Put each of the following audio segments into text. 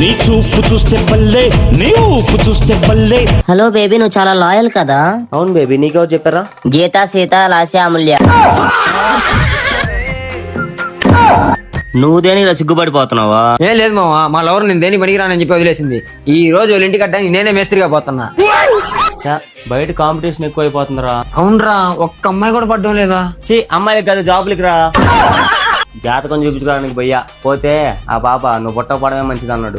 నీ చూపు చూస్తే బల్లే, నీ ఊపు చూస్తే బల్లే. హలో బేబీ, నువ్వు చాలా లాయల్ కదా. అవును బేబీ, నీకెవరు చెప్పారా? గీత, సీత, లాస్య, అమూల్య. నువ్వు దేనికి సిగ్గుపడిపోతున్నావా? ఏం లేదు మావా, మా లవర్ నేను దేనికి పనికిరానని చెప్పి వదిలేసింది. ఈ రోజు వాళ్ళ ఇంటికి కట్టడానికి నేనే మేస్త్రిగా పోతున్నా. బయట కాంపిటీషన్ ఎక్కువైపోతుందిరా. అవునరా, ఒక్క అమ్మాయి కూడా పడ్డం లేదా? అమ్మాయిలకి కదా జాబులకి రా. జాతకం చూపించుకోవడానికి పోయా, పోతే ఆ పాప నువ్వు పుట్టకపోవడమే మంచిది అన్నాడు.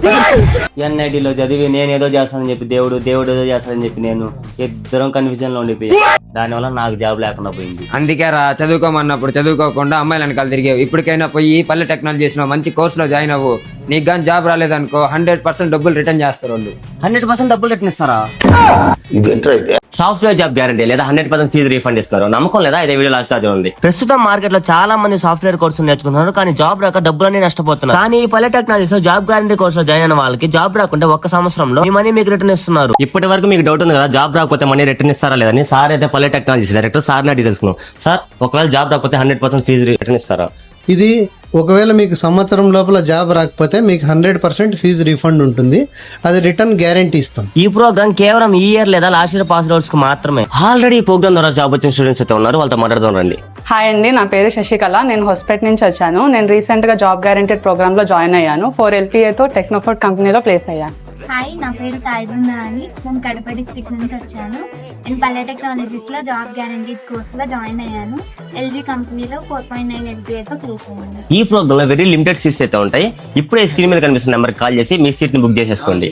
ఎన్ఐటీలో చదివి నేను ఏదో చేస్తానని చెప్పి దేవుడు ఏదో చేస్తానని చెప్పి నేను ఇద్దరం కన్ఫ్యూజన్ లో ఉండిపోయా. దానివల్ల నాకు జాబ్ లేకుండా పోయింది. అందుకే రా, చదువుకోమన్నప్పుడు చదువుకోకుండా అమ్మాయిలు వెనకాల తిరిగావు. ఇప్పటికైనా పోయి పల్లె టెక్నాలజీ చేసిన మంచి కోర్సులో జాయిన్ అవ్వు. నీకు కానీ జాబ్ రాలేదనుకో 100% డబ్బులు రిటర్న్ చేస్తారు వాళ్ళు. 100% డబ్బులు రిటర్న్ ఇస్తారా? సాఫ్ట్వేర్ జాబ్ గ్యారంటీ లేదా 100% ఫీజు రీఫండ్ ఇస్తారు. నమ్మకం లేదా? ఇదే వీడియో లాస్ట్ ఉంది. ప్రస్తుతం మార్కెట్ లో చాలా మంది సాఫ్ట్వేర్ కోర్సులు నేర్చుకుంటున్నారు, కానీ జాబ్ రాక డబ్బులన్నీ నష్టపోతున్నారు. కానీ ఈ పల్లె టెక్నాలజీలో జాబ్ గ్యారంటీ కోర్సులో జాయిన్ అయిన వాళ్ళకి జాబ్ రాకుంటే 1 సంవత్సరంలో మీ మనీ మీకు రిటర్న్ ఇస్తున్నారు. ఇప్పటి వరకు మీకు డౌట్ ఉంది కదా, జాబ్ రాకపోతే మనీ రిటర్న్ ఇస్తారా లేదని. సార్ అయితే పల్లె టెక్నాలజీ డైరెక్టర్, సార్ నాటి తెలుసుకున్నాం. సార్, ఒకవేళ జాబ్ రాకపోతే 100% ఫీజు రిటర్న్ ఇస్తారా? ఇది ఒకవేళ మీకు సంవత్సరం లోపల జాబ్ రాకపోతే మీకు 100% ఫీజు రీఫండ్ ఉంటుంది. అది రిటర్న్ గ్యారంటీ ఇస్తాం. ఈ ప్రోగ్రామ్ కేవలం ఈ ఇయర్ లేదా లాస్ట్ ఇయర్ పాస్ అవుట్స్ కు మాత్రమే. ఆల్రెడీ ఈ ప్రోగ్రామ్ ద్వారా జాబ్ వచ్చిన స్టూడెంట్స్ అయితే ఉన్నారు, వాళ్ళతో మాట్లాడదాం రండి. హాయ్ అండి, నా పేరు శశికళ. నేను హోస్పేట్ నుంచి వచ్చాను. నేను రీసెంట్ గా జాబ్ గ్యారంటీడ్ ప్రోగ్రామ్ లో జాయిన్ అయ్యాను. 4 LPAతో టెక్నోఫోర్డ్ కంపెనీలో ప్లేస్ అయ్యాను. హాయ్, నా పేరు సాయిబృంద అని. నేను కడప డిస్ట్రిక్ట్ నుంచి వచ్చాను. నేను పల్లె టెక్నాలజీస్లో జాబ్ గ్యారంటీడ్ కోర్సులో జాయిన్ అయ్యాను. LG కంపెనీలో 4.9 LPAతో ప్లేస్ అయ్యాను. ఈ ప్రోగ్రామ్ లో వెరీ లిమిటెడ్ సీట్స్ అయితే ఉంటాయి. ఇప్పుడే స్క్రీన్ మీద కనిపిస్తున్న నెంబర్ కాల్ చేసి మీ సీట్ ని బుక్ చేసేసుకోండి.